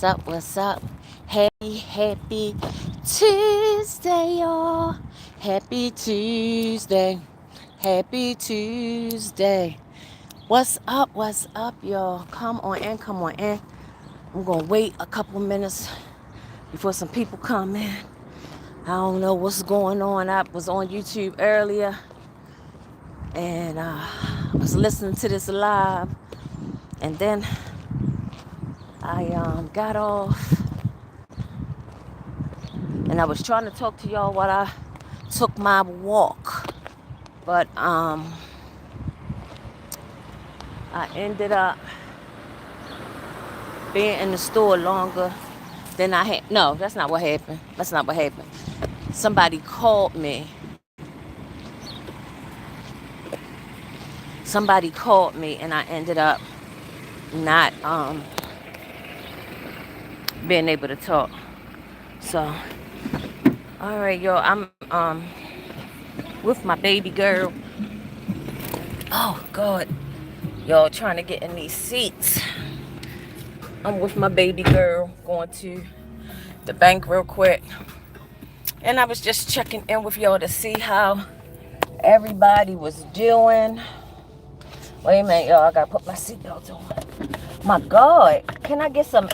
What's up? What's up? Happy Tuesday, y'all. Happy Tuesday. Happy Tuesday. What's up? What's up, y'all? Come on in, come on in. I'm gonna wait a couple minutes before some people come in. I don't know what's going on. I was on YouTube earlier and I was listening to this live, and then I got off and I was trying to talk to y'all while I took my walk, but I ended up being in the store longer than I had. No, that's not what happened. That's not what happened. Somebody called me. And I ended up not being able to talk. So, all right, y'all. I'm with my baby girl. Oh God, y'all trying to get in these seats. I'm with my baby girl going to the bank real quick. And I was just checking in with y'all to see how everybody was doing. Wait a minute, y'all. I gotta put my seatbelt on. My God, can I get some?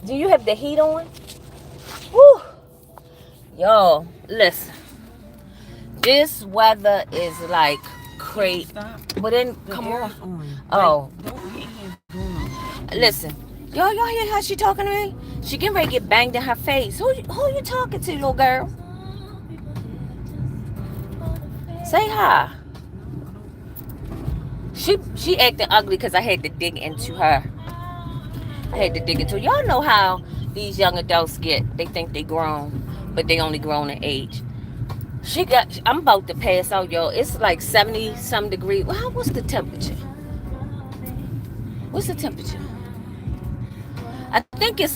Do you have the heat on? Woo, y'all. Listen, this weather is like crazy. But then, come on. Oh, listen, y'all hear how she talking to me? She getting ready to get banged in her face. Who you talking to, little girl? Say hi. She acting ugly because I had to dig into her. Y'all know how these young adults get. They think they grown, but they only grown in age. I'm about to pass out, y'all. It's like 70 some degrees. Well, what's the temperature? I think it's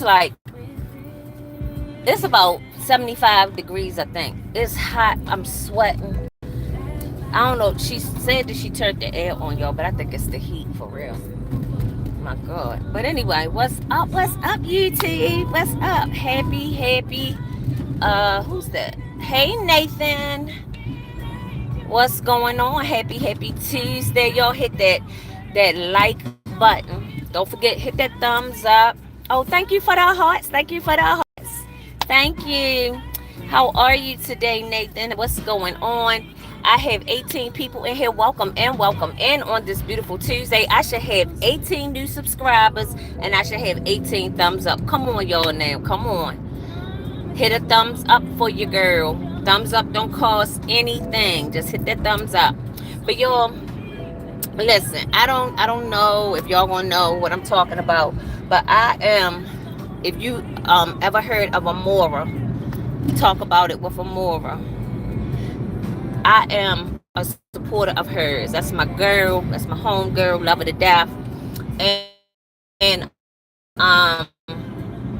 about 75 degrees, I think. It's hot. I'm sweating. I don't know. She said that she turned the air on, y'all, but I think it's the heat for real. My God. But anyway, what's up, YouTube? What's up? Happy. Who's that? Hey, Nathan. What's going on? Happy Tuesday. Y'all hit that like button. Don't forget, hit that thumbs up. Oh, thank you for the hearts. Thank you. How are you today, Nathan? What's going on? I have 18 people in here. Welcome in on this beautiful Tuesday. I should have 18 new subscribers and I should have 18 thumbs up. Come on, y'all, now. Come on. Hit a thumbs up for your girl. Thumbs up don't cost anything. Just hit that thumbs up. But y'all, listen, I don't know if y'all gonna know what I'm talking about, but I am. If you ever heard of Amora, talk about it with Amora. I am a supporter of hers. That's my girl. That's my home girl. Love her to death. And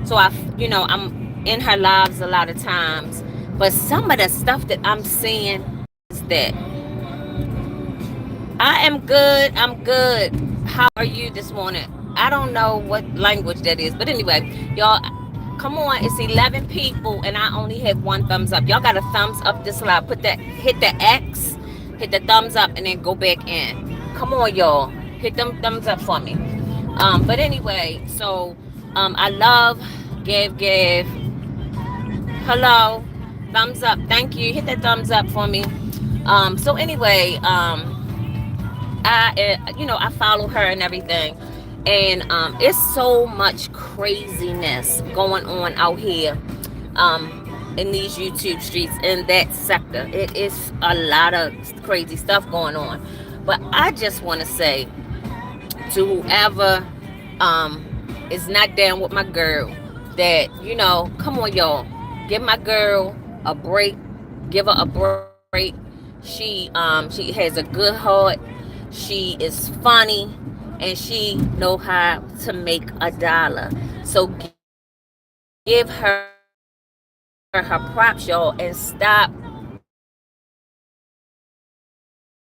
so I'm in her lives a lot of times. But some of the stuff that I'm seeing is that I am good. I'm good. How are you this morning? I don't know what language that is. But anyway, y'all, come on. It's 11 people and I only have one thumbs up. Y'all got a thumbs up this live. Hit the X, hit the thumbs up, and then go back in. Come on, y'all. Hit them thumbs up for me. But anyway, so I love Gav. Hello. Thumbs up. Thank you. Hit that thumbs up for me. So anyway, I follow her and everything, and it's so much craziness going on out here in these YouTube streets in that sector. It is a lot of crazy stuff going on. But I just want to say to whoever is not down with my girl that, come on, y'all, give my girl a break. Give her a break. She has a good heart. She is funny, and she know how to make a dollar. So give her props, y'all, and stop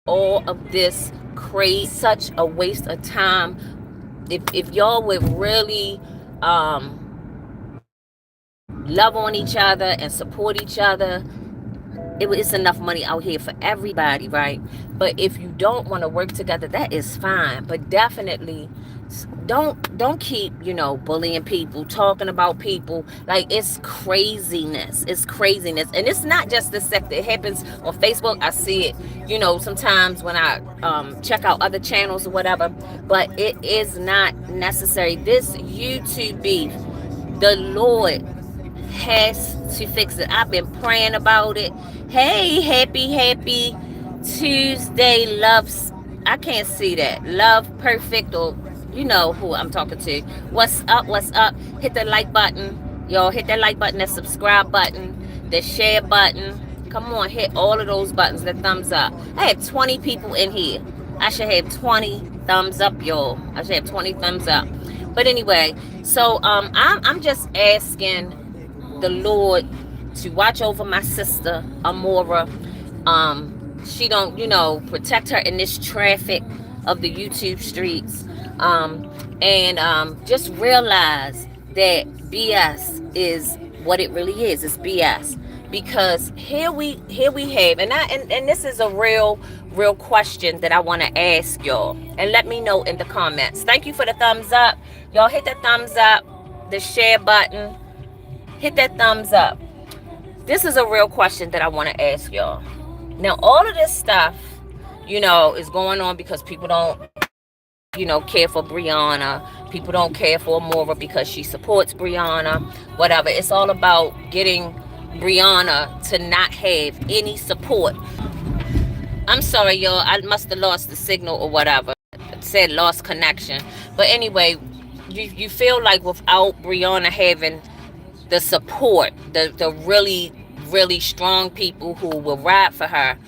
all of this crazy, such a waste of time. If y'all would really love on each other and support each other, it's enough money out here for everybody, right? But if you don't want to work together, that is fine. But definitely don't keep, bullying people, talking about people. Like, it's craziness. It's craziness. And it's not just this sector. It happens on Facebook. I see it, sometimes when I check out other channels or whatever. But it is not necessary. This YouTube beef, the Lord has to fix it. I've been praying about it. Hey, happy Tuesday, loves. I can't see that. Love perfect, or you know who I'm talking to. What's up? What's up? Hit the like button. Y'all hit that like button, that subscribe button, the share button. Come on, hit all of those buttons, the thumbs up. I have 20 people in here. I should have 20 thumbs up, y'all. I should have 20 thumbs up. But anyway, so I'm just asking the Lord to watch over my sister Amora. She don't, protect her in this traffic of the YouTube streets. And just realize that BS is what it really is. It's BS. Because here we have, and this is a real question that I want to ask y'all. And let me know in the comments. Thank you for the thumbs up. Y'all hit the thumbs up, the share button. Hit that thumbs up. This is a real question that I want to ask y'all. Now, all of this stuff, is going on because people don't, care for Brianna. People don't care for Amora because she supports Brianna. Whatever. It's all about getting Brianna to not have any support. I'm sorry, y'all. I must have lost the signal or whatever. It said lost connection. But anyway, you feel like without Brianna having the support, the really, really strong people who will ride for her,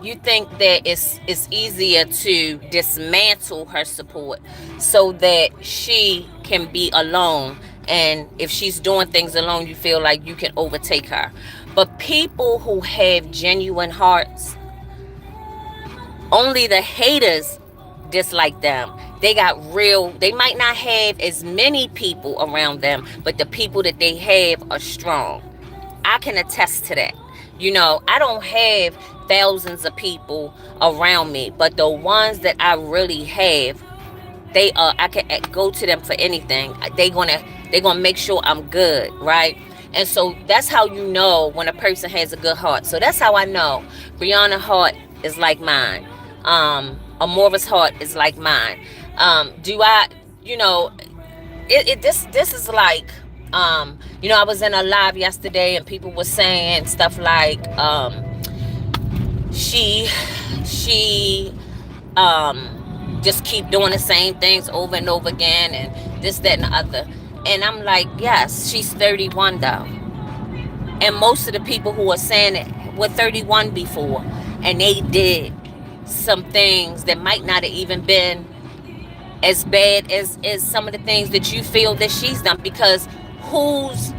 you think that it's easier to dismantle her support so that she can be alone. And if she's doing things alone, you feel like you can overtake her. But people who have genuine hearts, only the haters dislike them. They might not have as many people around them, but the people that they have are strong. I can attest to that. I don't have thousands of people around me, but the ones that I really have, I can go to them for anything. They're gonna make sure I'm good, right? And so that's how you know when a person has a good heart. So that's how I know Brianna's heart is like mine. Amora's heart is like mine. This is like, I was in a live yesterday and people were saying stuff like, she just keep doing the same things over and over again and this, that, and the other. And I'm like, yes, she's 31 though. And most of the people who are saying it were 31 before. And they did some things that might not have even been as bad as some of the things that you feel that she's done. Because whose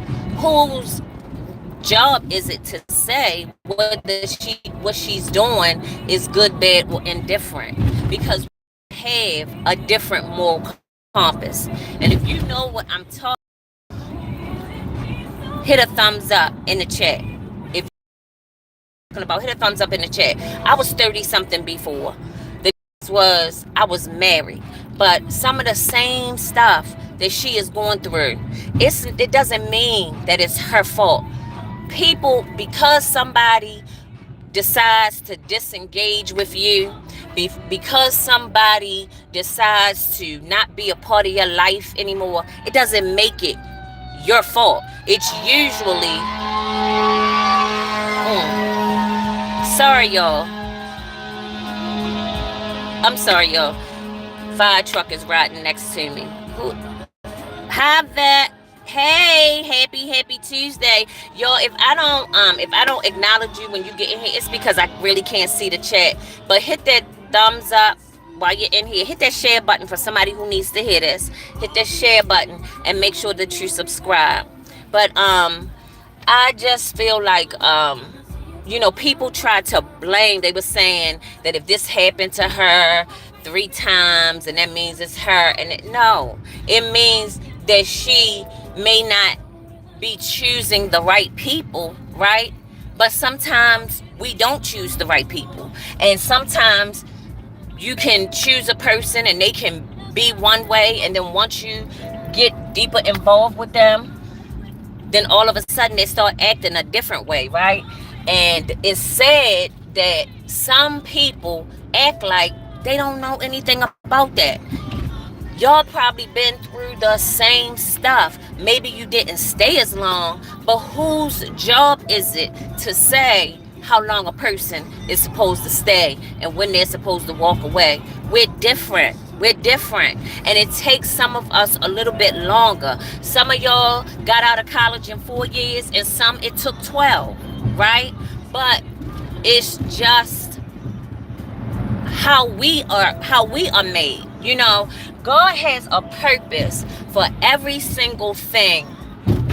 job is it to say whether what she's doing is good, bad, or indifferent? Because we have a different moral compass. And if you know what I'm talking, hit a thumbs up in the chat. If you're talking about, hit a thumbs up in the chat. I was 30 something before. The was I was married, but some of the same stuff that she is going through, it doesn't mean that it's her fault. People, because somebody decides to disengage with you, because somebody decides to not be a part of your life anymore, it doesn't make it your fault. It's usually sorry y'all, I'm sorry y'all, fire truck is riding next to me. Have that. Hey, happy Tuesday, y'all. If I don't acknowledge you when you get in here, it's because I really can't see the chat. But hit that thumbs up while you're in here. Hit that share button for somebody who needs to hear this. Hit that share button and make sure that you subscribe. But I just feel like people try to blame. They were saying that if this happened to her 3 times, and that means it's her. And no, it means that she may not be choosing the right people, right? But sometimes we don't choose the right people. And sometimes you can choose a person and they can be one way, and then once you get deeper involved with them, then all of a sudden they start acting a different way, right? And it's said that some people act like they don't know anything about that. Y'all probably been through the same stuff. Maybe you didn't stay as long, but whose job is it to say how long a person is supposed to stay and when they're supposed to walk away? We're different. We're different. And it takes some of us a little bit longer. Some of y'all got out of college in 4 years, and some it took 12, right? But it's just how we are made. God has a purpose for every single thing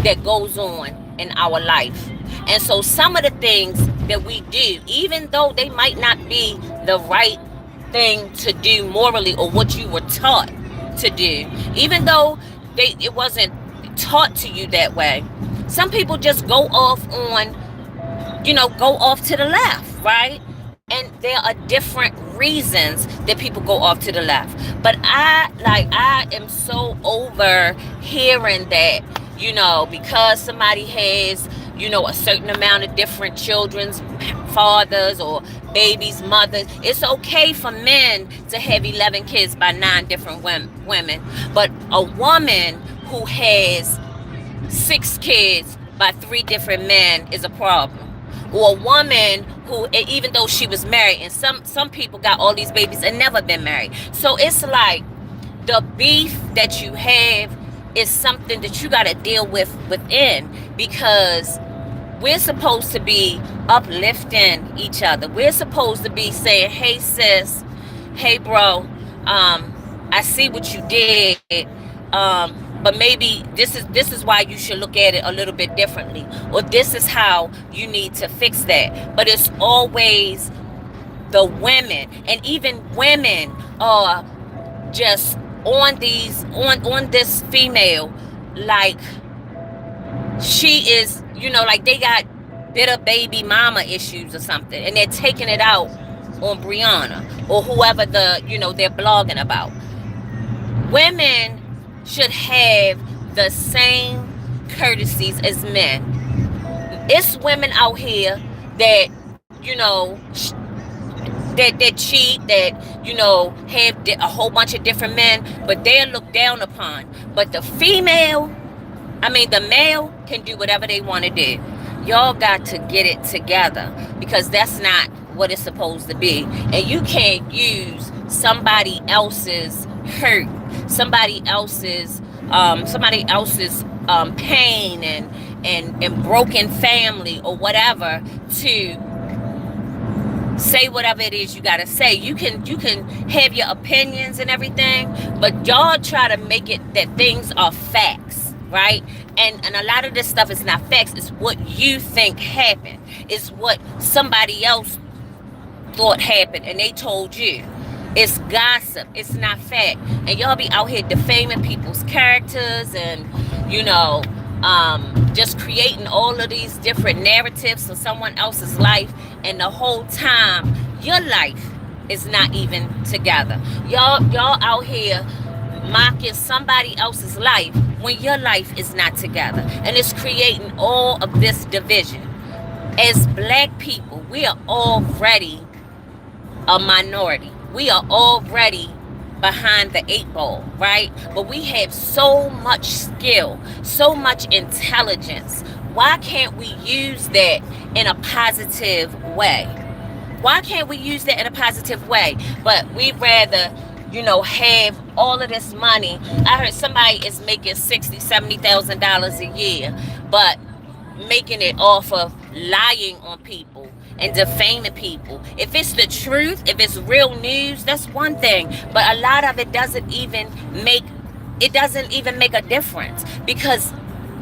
that goes on in our life. And so some of the things that we do, even though they might not be the right thing to do morally or what you were taught to do, even though it wasn't taught to you that way, some people just go off to the left, right? And there are different reasons that people go off to the left. But I am so over hearing that, because somebody has, a certain amount of different children's fathers or babies' mothers, it's okay for men to have 11 kids by 9 different women. But a woman who has 6 kids by 3 different men is a problem. Or a woman who, even though she was married, and some people got all these babies and never been married. So it's like the beef that you have is something that you got to deal with within, because we're supposed to be uplifting each other. We're supposed to be saying, hey sis, hey bro, I see what you did, but maybe this is why you should look at it a little bit differently, or this is how you need to fix that. But it's always the women, and even women are just on this female, like she is, like they got bitter baby mama issues or something, and they're taking it out on Brianna or whoever they're blogging about. Women should have the same courtesies as men. It's women out here that, that cheat, that, have a whole bunch of different men, but they're looked down upon. But the male can do whatever they want to do. Y'all got to get it together, because that's not what it's supposed to be. And you can't use somebody else's hurt, somebody else's pain and broken family or whatever to say whatever it is you gotta say. You can have your opinions and everything, but y'all try to make it that things are facts, right? And a lot of this stuff is not facts. It's what you think happened. It's what somebody else thought happened and they told you. It's gossip. It's not fact. And y'all be out here defaming people's characters and, just creating all of these different narratives of someone else's life. And the whole time, your life is not even together. Y'all out here mocking somebody else's life when your life is not together. And it's creating all of this division. As black people, we are already a minority. We are already behind the 8 ball, right? But we have so much skill, so much intelligence. Why can't we use that in a positive way? Why can't we use that in a positive way? But we rather, have all of this money. I heard somebody is making $60,000, $70,000 a year, but making it off of lying on people and defaming people. If it's the truth, if it's real news, that's one thing. But a lot of it doesn't even make a difference, because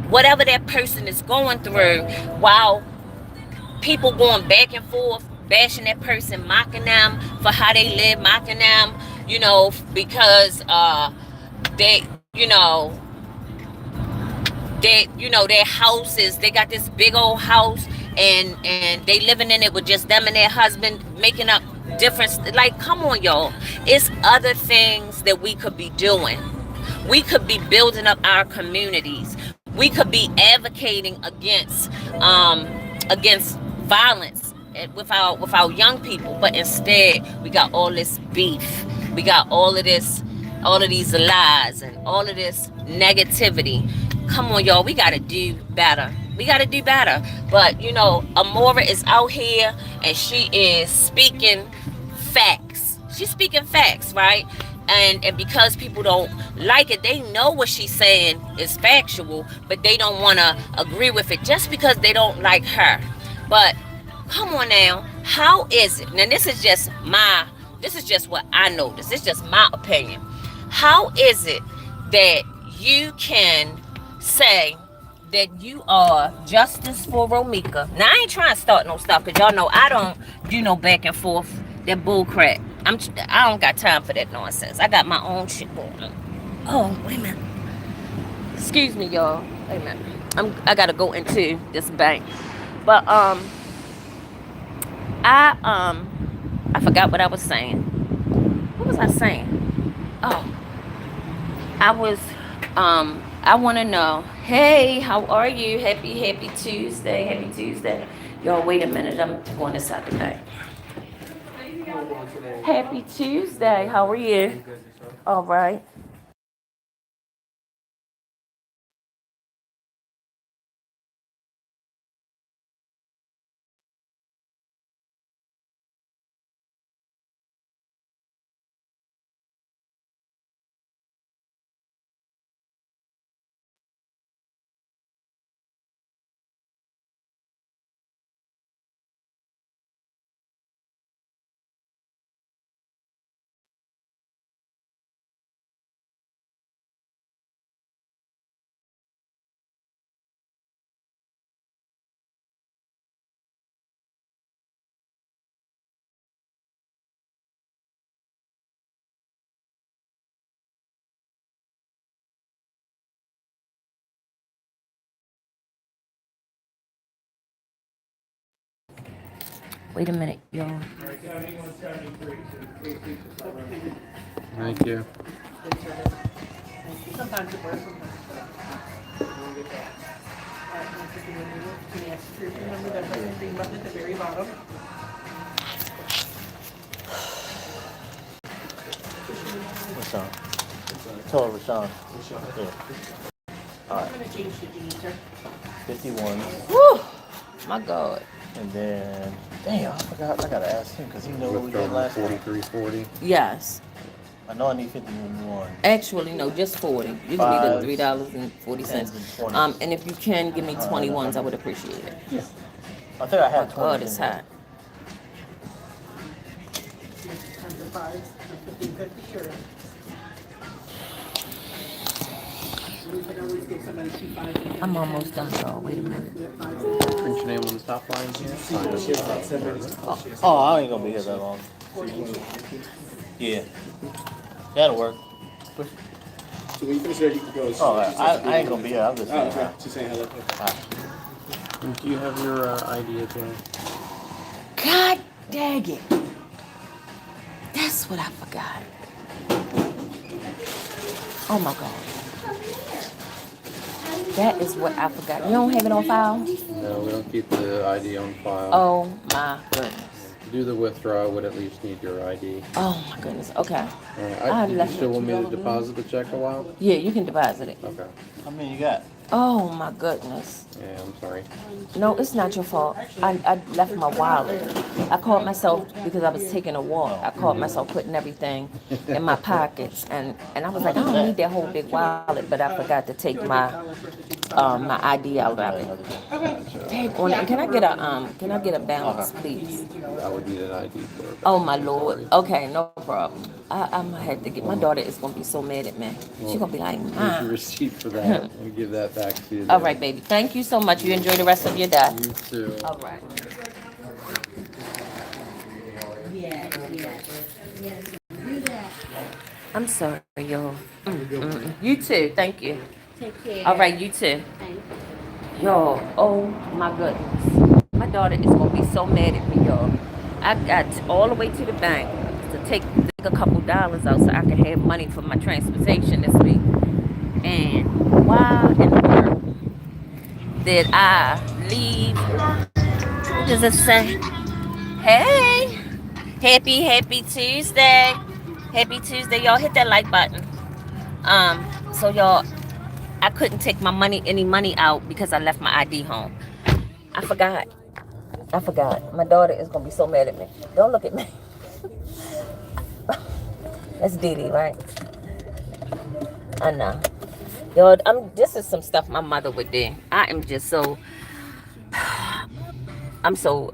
whatever that person is going through, while people going back and forth, bashing that person, mocking them for how they live, mocking them, because they they, you know, their houses, they got this big old house, and they living in it with just them and their husband, making up different, like, come on, y'all. It's other things that we could be doing. We could be building up our communities. We could be advocating against violence with our young people, but instead we got all this beef. We got all of these lies and all of this negativity. Come on, y'all, we gotta do better. We gotta do better. But you know, Amora is out here and she is speaking facts. She's speaking facts, right? And because people don't like it, they know what she's saying is factual, but they don't want to agree with it just because they don't like her. But come on now, how is it? Now this is just what I noticed. It's just my opinion. How is it that you can say that you are justice for Romika? Now I ain't trying to start no stuff because y'all know I don't do no back and forth. That bull crap. I don't got time for that nonsense. I got my own shit going on. Oh, wait a minute. Excuse me, y'all. Wait a minute. I gotta go into this bank. But I forgot what I was saying. What was I saying? Oh, I was I want to know. Hey, how are you? Happy Tuesday. Happy Tuesday. Y'all, wait a minute. I'm going inside the bank. Happy Tuesday. How are you? All right. Wait a minute, y'all. Thank you. Sometimes it works, sometimes it doesn't. Remember that first green button at the very bottom? Rashawn. Tell her Rashawn. Yeah. I'm gonna change the jeans, sir. 51. Whew, my God. And then, damn, I forgot. I gotta ask him because he knows what we did last time. 43.40. Yes. I know I need 51. Actually, no, just 40. You can leave the $3.40. Tens and 20s. And if you can give me 21s, I would appreciate it. Yeah. I think I My had 20. God, it's hot. Times the fives, 15.50, or we can always give somebody 2 fives. I'm almost done, y'all. Wait a minute. Print your name on the top line here. Oh, I ain't gonna be here that long. Yeah. That'll work. So when you finish there, you can go. Oh, I ain't gonna be here. I'm just saying. okay. Just saying hello. And do you have your ID as well? God dang it. That's what I forgot. Oh my God. That is what I forgot. You don't have it on file? No, we don't keep the ID on file. Oh my goodness. To do the withdrawal, would at least need your ID. Oh my goodness. Okay. Alright, did you still want me to deposit the check a while? Yeah, you can deposit it. Okay. How many you got? Oh my goodness. Yeah, I'm sorry. No, it's not your fault. I left my wallet. I caught myself because I was taking a walk. I caught myself putting everything in my pockets, and I was like, I don't need that whole big wallet, but I forgot to take my my ID out of it. Dang on it. Can I get a balance, please? I would need an ID for it. Oh my Lord. Okay, no problem. I'm gonna have to get my daughter is gonna be so mad at me. She's gonna be like, Here's your Mom. receipt for that. We'll give that back to you. All right, baby. Thank you so much. You enjoy the rest of your day. You too. All right. I'm sorry, y'all. You too. Thank you. Take care. All right, you too. Thank Y'all, oh my goodness. My daughter is gonna be so mad at me, y'all. I got all the way to the bank to take a couple dollars out so I can have money for my transportation this week. And why in the world did I leave? What does it say? Hey, happy Tuesday. Happy Tuesday, y'all. Hit that like button. So y'all, I couldn't take any money out because I left my ID home. I forgot. My daughter is gonna be so mad at me. Don't look at me. That's Dee Dee, right? I know. Yo, this is some stuff my mother would do. I am just so, I'm so,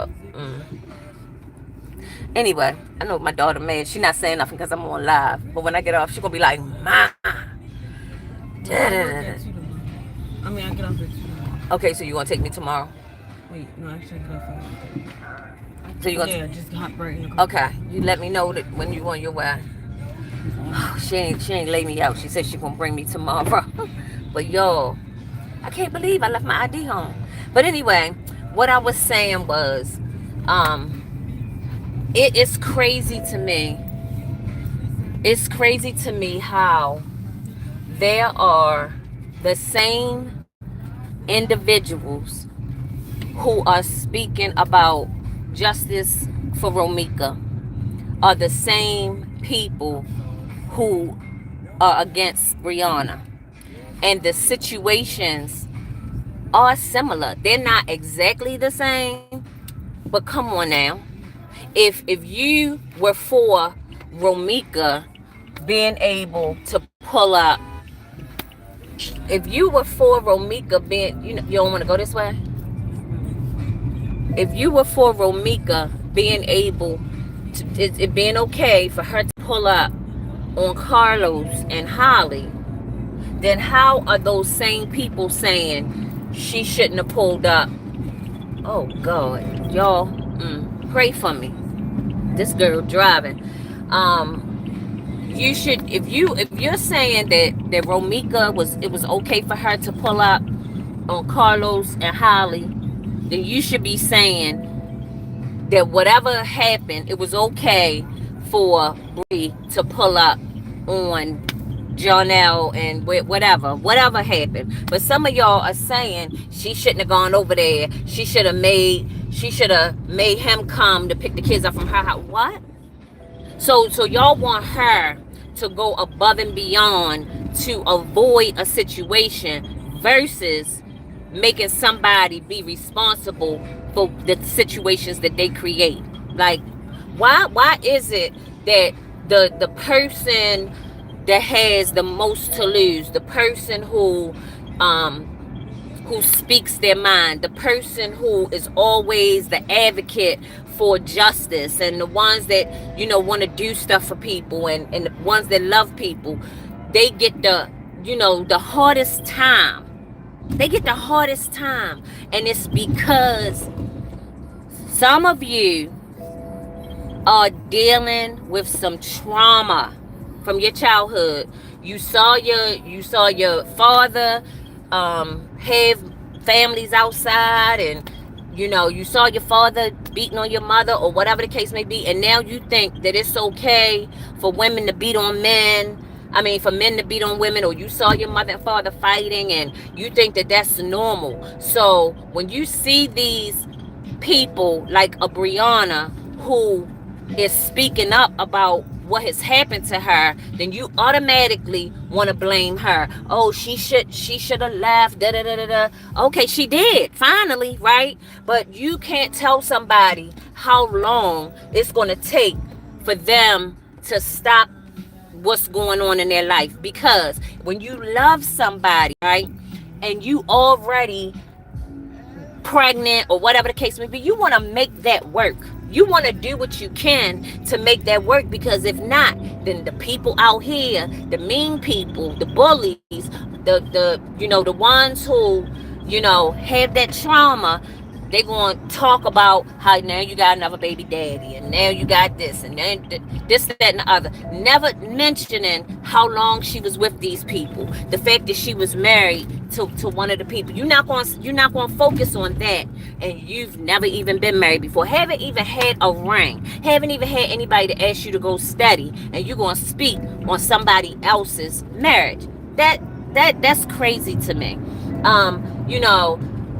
Anyway, I know my daughter mad. She not saying nothing because I'm on live. But when I get off, she gonna be like, Ma. I mean, I get off at 2. Okay, so you gonna take me tomorrow? Wait, no, actually, I get off at. So you gonna? Yeah, just hop right in the car. Okay, you let me know that when you on your way. She ain't lay me out. She said she gonna bring me tomorrow. But yo, I can't believe I left my ID home. But anyway, what I was saying was, it is crazy to me. It's crazy to me how there are the same individuals who are speaking about justice for Romika are the same people who are against Brianna. And the situations are similar. They're not exactly the same, but come on now. If you were for Romika being able to pull up, if you were for Romika being, you don't want to go this way? If you were for Romika being able to, it being okay for her to pull up on Carlos and Holly, then how are those same people saying she shouldn't have pulled up? Oh God, y'all, pray for me. This girl driving. You should, if you're saying that Romika it was okay for her to pull up on Carlos and Holly, then you should be saying that whatever happened, it was okay for Bree to pull up on Jonelle and whatever happened. But some of y'all are saying she shouldn't have gone over there. She should have made him come to pick the kids up from her house. What? So y'all want her to go above and beyond to avoid a situation versus making somebody be responsible for the situations that they create. Like, why is it that the person that has the most to lose, the person who speaks their mind, the person who is always the advocate for justice, and the ones that want to do stuff for people, and the ones that love people, they get the hardest time. They get the hardest time, and it's because some of you are dealing with some trauma from your childhood. You saw your father have families outside, and you saw your father beating on your mother, or whatever the case may be, and now you think that it's okay for women to beat on men. I mean, for men to beat on women, or you saw your mother and father fighting, and you think that that's normal. So when you see these people like a Brianna who is speaking up about what has happened to her, then you automatically want to blame her. Oh, she should have left. Da da da da da. Okay, she did finally, right? But you can't tell somebody how long it's going to take for them to stop what's going on in their life. Because when you love somebody, right, and you already pregnant or whatever the case may be, you want to make that work. You want to do what you can to make that work, because if not, then the people out here, the mean people, the bullies, the ones who have that trauma, they going to talk about how now you got another baby daddy, and now you got this, and then this, that, and the other. Never mentioning how long she was with these people. The fact that she was married to one of the people. You're not going to focus on that. And you've never even been married before. Haven't even had a ring. Haven't even had anybody to ask you to go study. And you're going to speak on somebody else's marriage. That's crazy to me.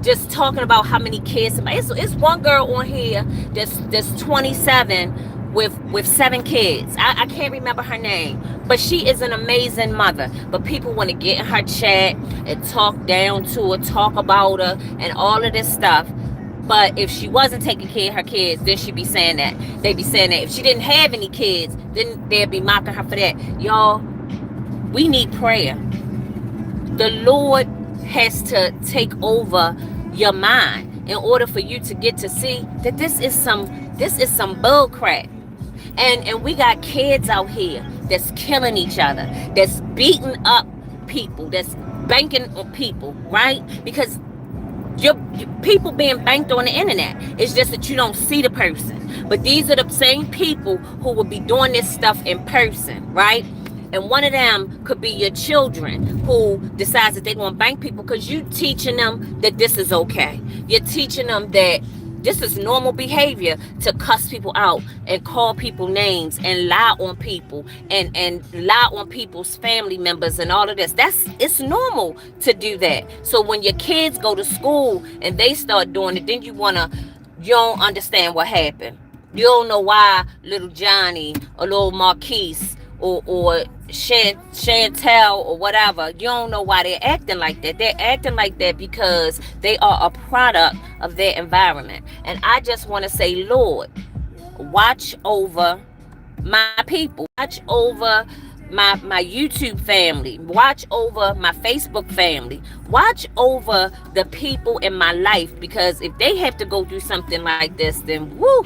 Just talking about how many kids. It's one girl on here that's 27 with 7 kids. I can't remember her name, but she is an amazing mother. But people want to get in her chat and talk down to her, talk about her, and all of this stuff. But if she wasn't taking care of her kids, then she'd be saying that. They'd be saying that. If she didn't have any kids, then they'd be mocking her for that. Y'all, we need prayer. The Lord has to take over your mind in order for you to get to see that this is some bull crap. And we got kids out here that's killing each other, that's beating up people, that's banking on people, right? Because your people being banked on the internet. It's just that you don't see the person. But these are the same people who will be doing this stuff in person, right? And one of them could be your children who decides that they're going to bank people because you teaching them that this is okay. You're teaching them that this is normal behavior to cuss people out and call people names and lie on people and lie on people's family members and all of this. It's normal to do that. So when your kids go to school and they start doing it, then you don't understand what happened. You don't know why little Johnny or little Marquise or Chantel or whatever, you don't know why they're acting like that. They're acting like that because they are a product of their environment. And I just want to say, Lord, watch over my people, watch over my YouTube family, watch over my Facebook family, watch over the people in my life, because if they have to go through something like this, then woo,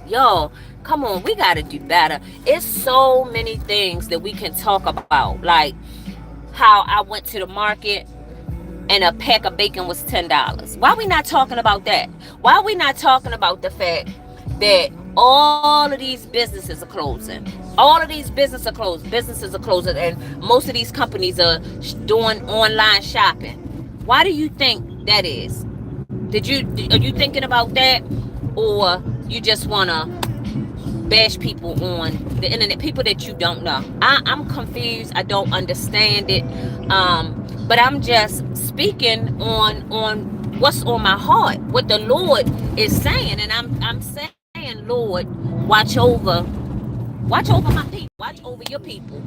y'all, come on, we got to do better. It's so many things that we can talk about, like how I went to the market and a pack of bacon was $10. Why are we not talking about that? Why are we not talking about the fact that all of these businesses are closing? All of these businesses are closing, and most of these companies are doing online shopping. Why do you think that is? Are you thinking about that, or you just want to bash people on the internet, people that you don't know? I'm confused. I don't understand it. But I'm just speaking on what's on my heart, what the Lord is saying, and I'm saying, Lord, watch over my people, watch over your people.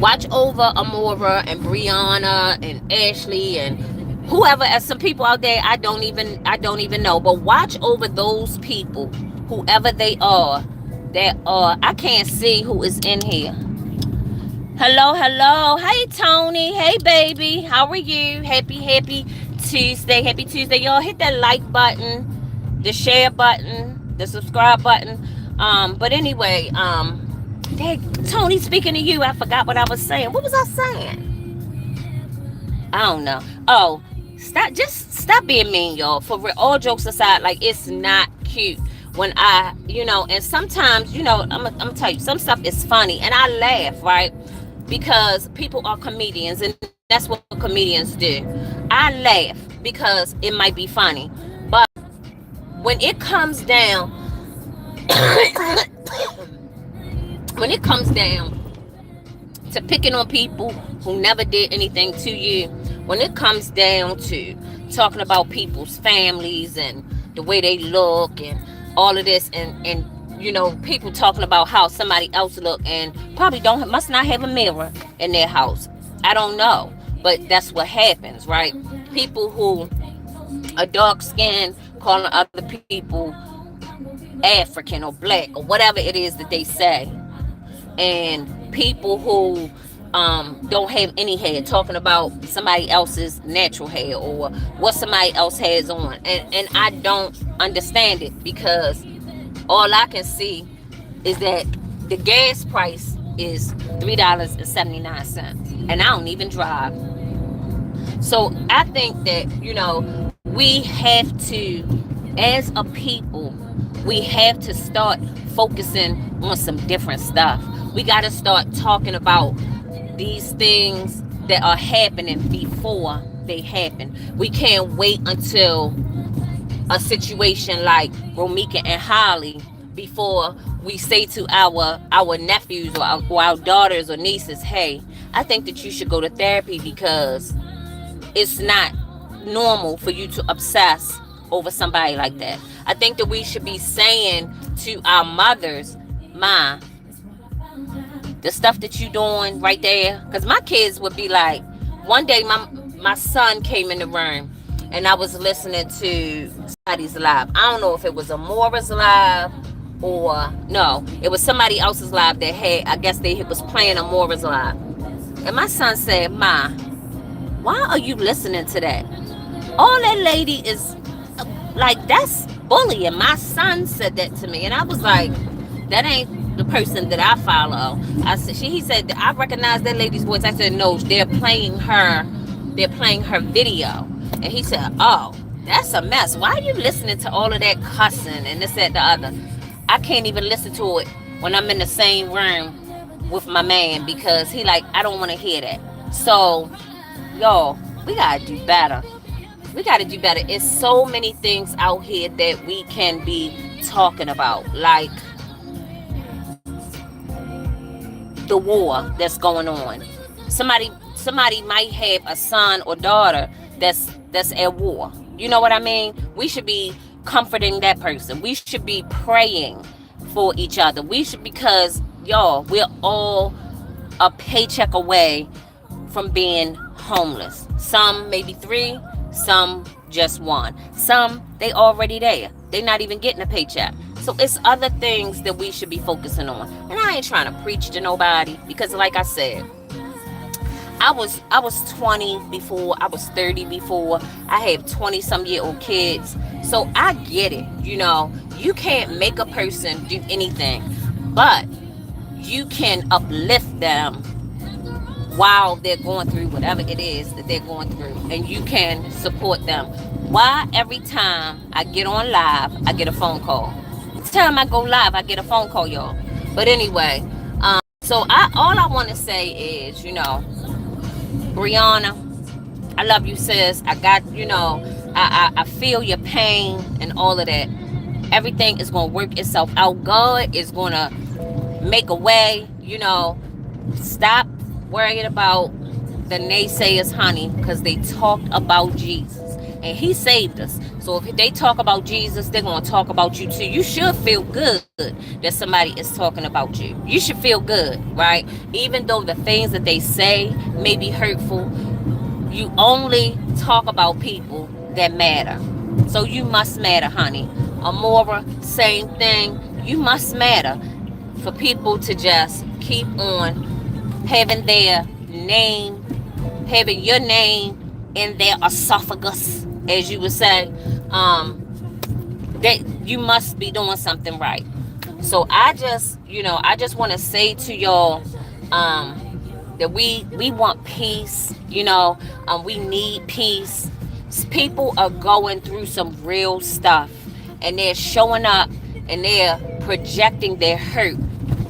Watch over Amora and Brianna and Ashley and whoever, as some people out there I don't even know, but watch over those people, whoever they are, that I can't see who is in here. Hello. Hey Tony. Hey baby. How are you? Happy Tuesday. Happy Tuesday, y'all. Hit that like button, the share button, the subscribe button. But anyway, Tony, speaking to you, I forgot what I was saying. What was I saying? I don't know. Oh, stop being mean, y'all. For real, all jokes aside, like, it's not cute when and sometimes, I'm gonna tell you, some stuff is funny and I laugh, right? Because people are comedians and that's what comedians do. I laugh because it might be funny, but when it comes down to picking on people who never did anything to you, when it comes down to talking about people's families and the way they look and all of this, and people talking about how somebody else look and probably must not have a mirror in their house. I don't know, but that's what happens, right? People who are dark skinned calling other people African or black or whatever it is that they say, and people who don't have any hair talking about somebody else's natural hair or what somebody else has on, and I don't understand it, because all I can see is that the gas price is $3.79 and I don't even drive. So I think that we have to, as a people, we have to start focusing on some different stuff. We got to start talking about these things that are happening before they happen. We can't wait until a situation like Romika and Holly before we say to our nephews or our daughters or nieces, hey, I think that you should go to therapy because it's not normal for you to obsess over somebody like that. I think that we should be saying to our mothers, Ma, the stuff that you doing right there, because my kids would be like, one day my son came in the room and I was listening to somebody's live. I don't know if it was Amora's live or no, it was somebody else's live that had, I guess they was playing Amora's live. And my son said, Ma, why are you listening to that? All that lady is like, that's bullying. My son said that to me, and I was like, that ain't the person that I follow. I said, he said, I recognize that lady's voice. I said, no, they're playing her video. And he said, oh, that's a mess. Why are you listening to all of that cussing and this, that, the other? I can't even listen to it when I'm in the same room with my man because he like, I don't want to hear that. So, y'all, we gotta do better. We gotta do better. It's so many things out here that we can be talking about, like the war that's going on. Somebody might have a son or daughter that's at war. You know what I mean? We should be comforting that person. We should be praying for each other. We should, because y'all, we're all a paycheck away from being homeless. Some maybe 3, some just 1. Some they already there. They're not even getting a paycheck. So it's other things that we should be focusing on. And I ain't trying to preach to nobody because like I said, I was 20 before, I was 30 before, I have 20-some-year-old kids. So I get it, you know. You can't make a person do anything, but you can uplift them while they're going through whatever it is that they're going through, and you can support them. Why every time I get on live, I get a phone call? Every time I go live, I get a phone call, y'all. But anyway, so all I want to say is, you know, Brianna, I love you, sis. I got, you know, I feel your pain and all of that. Everything is going to work itself out. God is going to make a way, you know. Stop worrying about the naysayers, honey, because they talked about Jesus and he saved us. So if they talk about Jesus, they're going to talk about you too. You should feel good that somebody is talking about you. You should feel good, right? Even though the things that they say may be hurtful, you only talk about people that matter. So you must matter, honey. Amora, same thing. You must matter for people to just keep on having their name, having your name in their esophagus, as you would say. That you must be doing something right. So I just want to say to y'all that we want peace. You know, we need peace. People are going through some real stuff, and they're showing up and they're projecting their hurt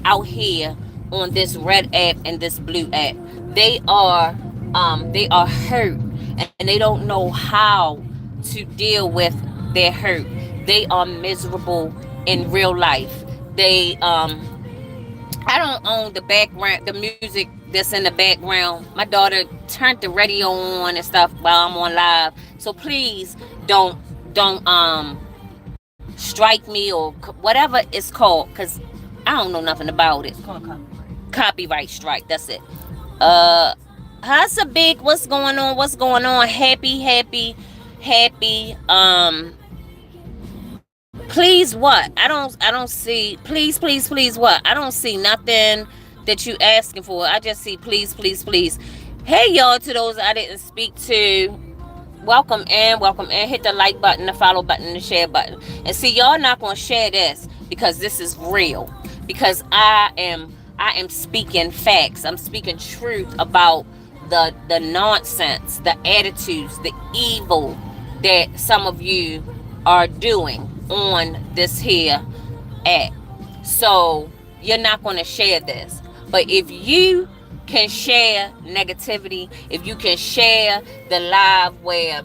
out here on this red app and this blue app. They are hurt, and they don't know how to deal with their hurt. They are miserable in real life. They I don't own the background, the music that's in the background. My daughter turned the radio on and stuff while I'm on live. So please don't strike me or whatever it's called, because I don't know nothing about it. It's called Copyright strike, that's it. How's big? What's going on? Happy. Please what? I don't see, please what? I don't see nothing that you asking for. I just see please. Hey y'all, to those I didn't speak to, welcome in. Hit the like button, the follow button, the share button. And see, y'all not gonna share this because this is real. Because I am speaking facts. I'm speaking truth about the nonsense, the attitudes, the evil that some of you are doing on this here app. So you're not going to share this. But if you can share negativity, if you can share the live where,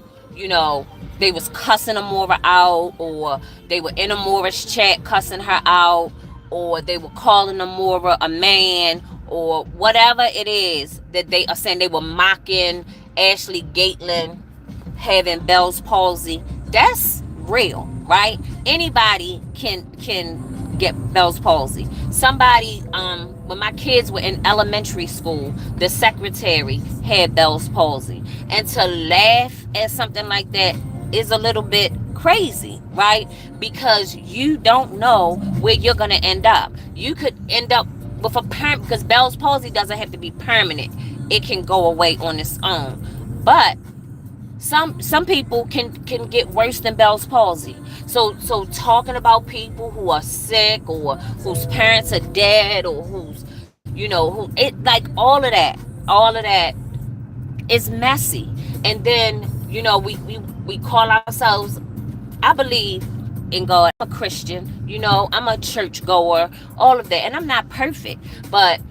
they was cussing Amora out, or they were in Amora's chat cussing her out, or they were calling Amora a man, or whatever it is that they are saying, they were mocking Ashley Gatelin having Bell's palsy. That's real, right? Anybody can get Bell's palsy. Somebody, when my kids were in elementary school, the secretary had Bell's palsy. And to laugh at something like that is a little bit crazy, right? Because you don't know where you're going to end up. You could end up with because Bell's palsy doesn't have to be permanent. It can go away on its own. But some people can get worse than Bell's palsy. So talking about people who are sick, or whose parents are dead, or who's, who it, like, all of that is messy. And then, we call ourselves, I believe in God, I'm a Christian, I'm a church goer, all of that. And I'm not perfect, but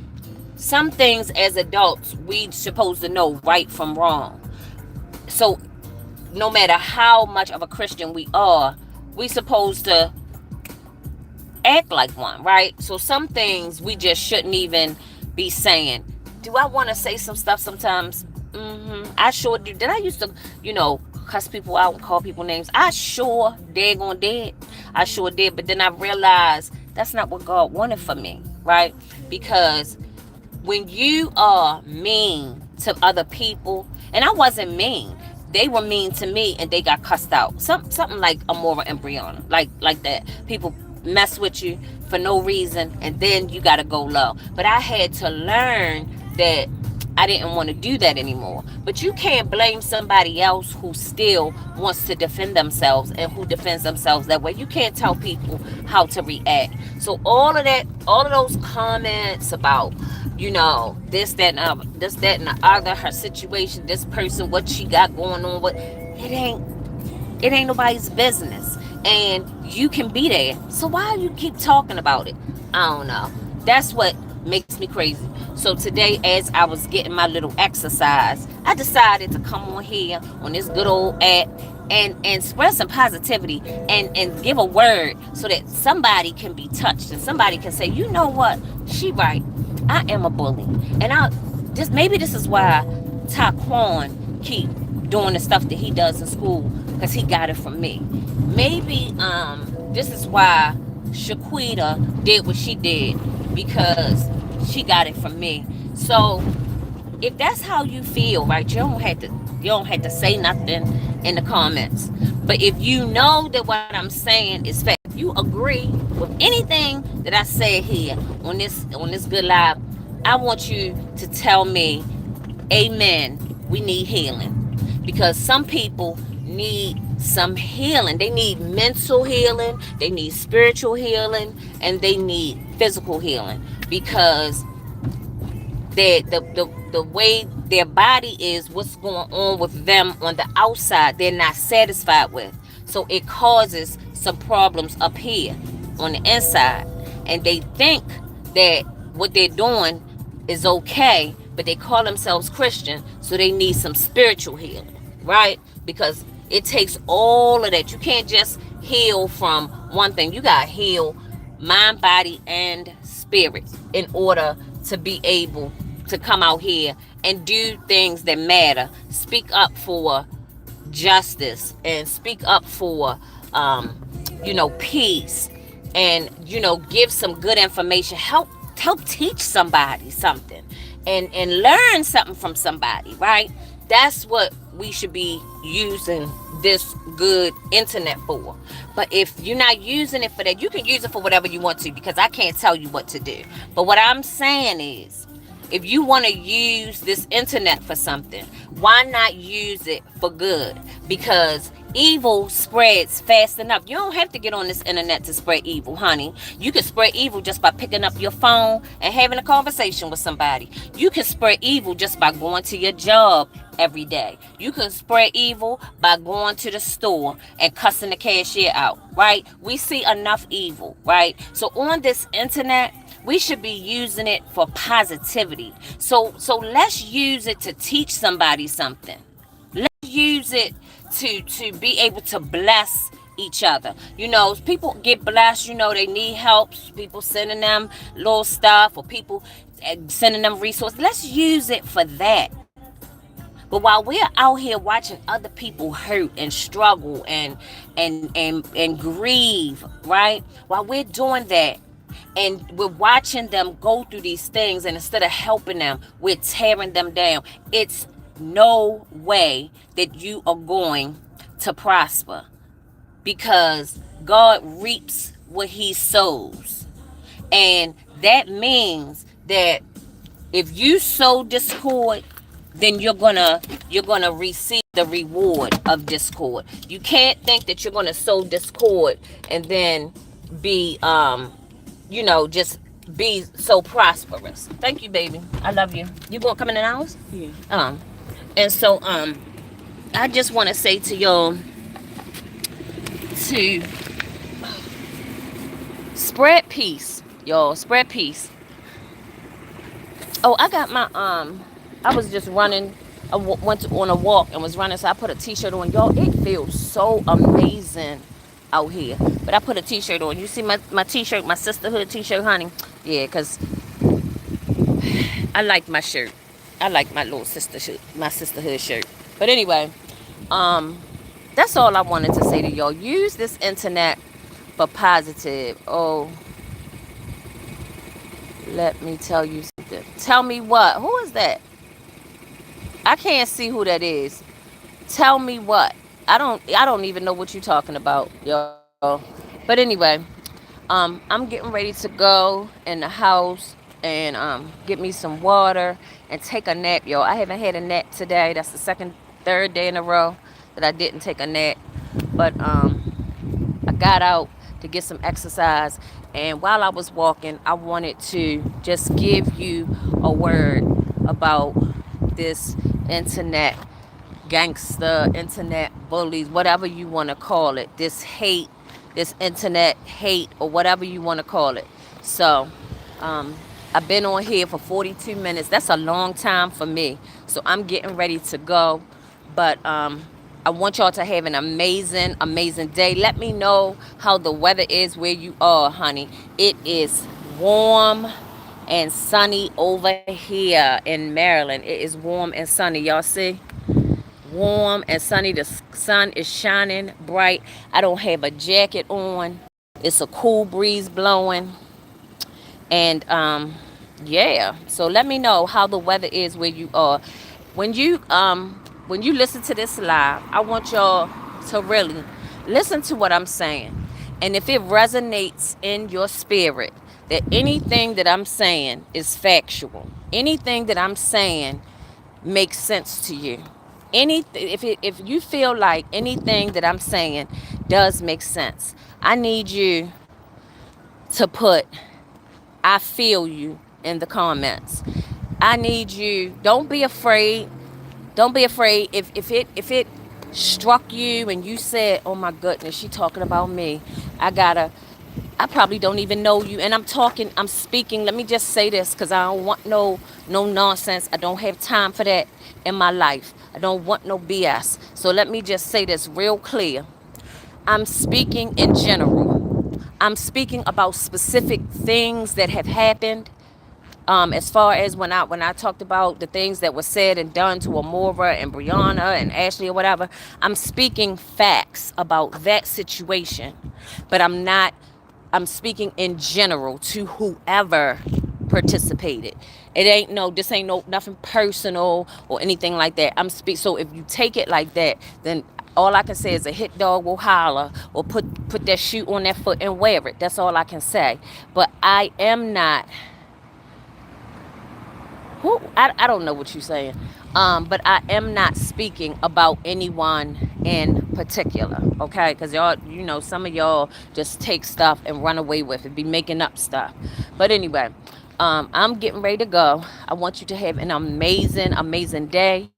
some things as adults, we supposed to know right from wrong. So no matter how much of a Christian we are, we supposed to act like one, right? So some things we just shouldn't even be saying. Do I want to say some stuff sometimes? I sure do. Did I used to, cuss people out and call people names? I sure daggone did. I sure did. But then I realized that's not what God wanted for me, right? Because when you are mean to other people, and I wasn't mean, they were mean to me and they got cussed out. Something like Amora and Brianna, like that. People mess with you for no reason, and then you gotta go low. But I had to learn that I didn't want to do that anymore. But you can't blame somebody else who still wants to defend themselves and who defends themselves that way. You can't tell people how to react. So all of those comments about, this, that, and the other, her situation, this person, what she got going on, it ain't nobody's business. And you can be there. So why you keep talking about it? I don't know. That's what makes me crazy. So today, as I was getting my little exercise, I decided to come on here on this good old app and spread some positivity and give a word so that somebody can be touched and somebody can say, you know what, she right. I am a bully. And maybe this is why Taquan keep doing the stuff that he does in school, because he got it from me. Maybe this is why Shaquita did what she did, because she got it from me. So if that's how you feel, right, you don't have to say nothing in the comments. But if you know that what I'm saying is fact, if you agree with anything that I say here on this good live, I want you to tell me, amen, we need healing. Because some people need some healing. They need mental healing, they need spiritual healing, and they need physical healing, because the way their body is, what's going on with them on the outside, they're not satisfied with. So it causes some problems up here on the inside, and they think that what they're doing is okay, but they call themselves Christian, so they need some spiritual healing, right? Because it takes all of that. You can't just heal from one thing. You got to heal mind, body, and spirit in order to be able to come out here and do things that matter. Speak up for justice and speak up for, peace, and, give some good information. Help teach somebody something and learn something from somebody, right? That's what we should be using this good internet for. But if you're not using it for that, you can use it for whatever you want to, because I can't tell you what to do. But what I'm saying is, if you want to use this internet for something, why not use it for good? Because evil spreads fast enough. You don't have to get on this internet to spread evil, honey. You can spread evil just by picking up your phone and having a conversation with somebody. You can spread evil just by going to your job every day. You can spread evil by going to the store and cussing the cashier out, right? We see enough evil, right? So on this internet, we should be using it for positivity. So let's use it to teach somebody something. Let's use it to be able to bless each other. You know, people get blessed, you know, they need help, people sending them little stuff, or people sending them resources. Let's use it for that. But while we're out here watching other people hurt and struggle and grieve, right? While we're doing that, and we're watching them go through these things, and instead of helping them, we're tearing them down. It's no way that you are going to prosper, because God reaps what he sows. And that means that if you sow discord, then you're gonna receive the reward of discord. You can't think that you're gonna sow discord and then be just be so prosperous. Thank you, baby. I love you. You gonna come in the house? Yeah. And so I just want to say to y'all to spread peace, y'all. Spread peace. Oh, I got my I was just running. I went on a walk and was running, so I put a t-shirt on. Y'all, it feels so amazing out here. But I put a t-shirt on. You see my t-shirt, my sisterhood t-shirt, honey? Yeah, because I like my shirt. I like my little my sisterhood shirt. But anyway, that's all I wanted to say to y'all. Use this internet for positive. Oh, let me tell you something. Tell me what? Who is that? I can't see who that is. Tell me what? I don't even know what you're talking about, y'all. But anyway, I'm getting ready to go in the house and get me some water and take a nap, y'all. I haven't had a nap today. That's the third day in a row that I didn't take a nap. But I got out to get some exercise, and while I was walking, I wanted to just give you a word about this internet gangster, internet bullies, whatever you want to call it, this hate, this internet hate, or whatever you want to call it. So I've been on here for 42 minutes. That's a long time for me. So I'm getting ready to go, but I want y'all to have an amazing, amazing day. Let me know how the weather is where you are, honey. It is warm and sunny over here in Maryland. It is warm and sunny. Y'all see? Warm and sunny. The sun is shining bright. I don't have a jacket on. It's a cool breeze blowing. And yeah. So let me know how the weather is where you are. When you listen to this live, I want y'all to really listen to what I'm saying. And if it resonates in your spirit, that anything that I'm saying is factual, anything that I'm saying makes sense to you, if you feel like anything that I'm saying does make sense, I need you to put "I feel you" in the comments. I need you. Don't be afraid. Don't be afraid. If it struck you and you said, "Oh my goodness, she talking about me," I probably don't even know you, and I'm speaking. Let me just say this, because I don't want no nonsense. I don't have time for that in my life. I don't want no BS. So let me just say this real clear. I'm speaking in general. I'm speaking about specific things that have happened. As far as when I talked about the things that were said and done to Amora and Brianna and Ashley or whatever, I'm speaking facts about that situation. But I'm speaking in general to whoever participated. This ain't nothing personal or anything like that. So if you take it like that, then all I can say is a hit dog will holler, or put that shoe on that foot and wear it. That's all I can say. But I am not. I don't know what you're saying. But I am not speaking about anyone in particular, okay? Because y'all, some of y'all just take stuff and run away with it, be making up stuff. But anyway, I'm getting ready to go. I want you to have an amazing, amazing day.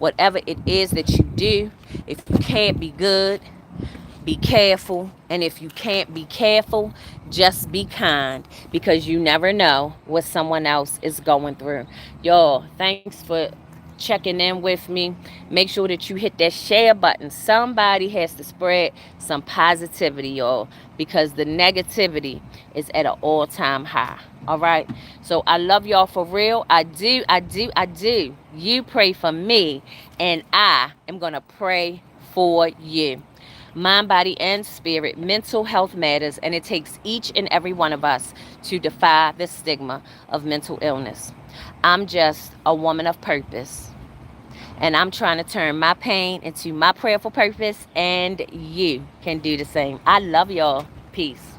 whatever it is that you do. If you can't be good, be careful. And if you can't be careful, just be kind, because you never know what someone else is going through. Y'all, thanks for checking in with me. Make sure that you hit that share button. Somebody has to spread some positivity, y'all, because the negativity is at an all-time high. All right. So I love y'all for real. I do. You pray for me, and I am going to pray for you. Mind, body, and spirit, mental health matters, and it takes each and every one of us to defy the stigma of mental illness. I'm just a woman of purpose, and I'm trying to turn my pain into my prayerful purpose, and you can do the same. I love y'all. Peace.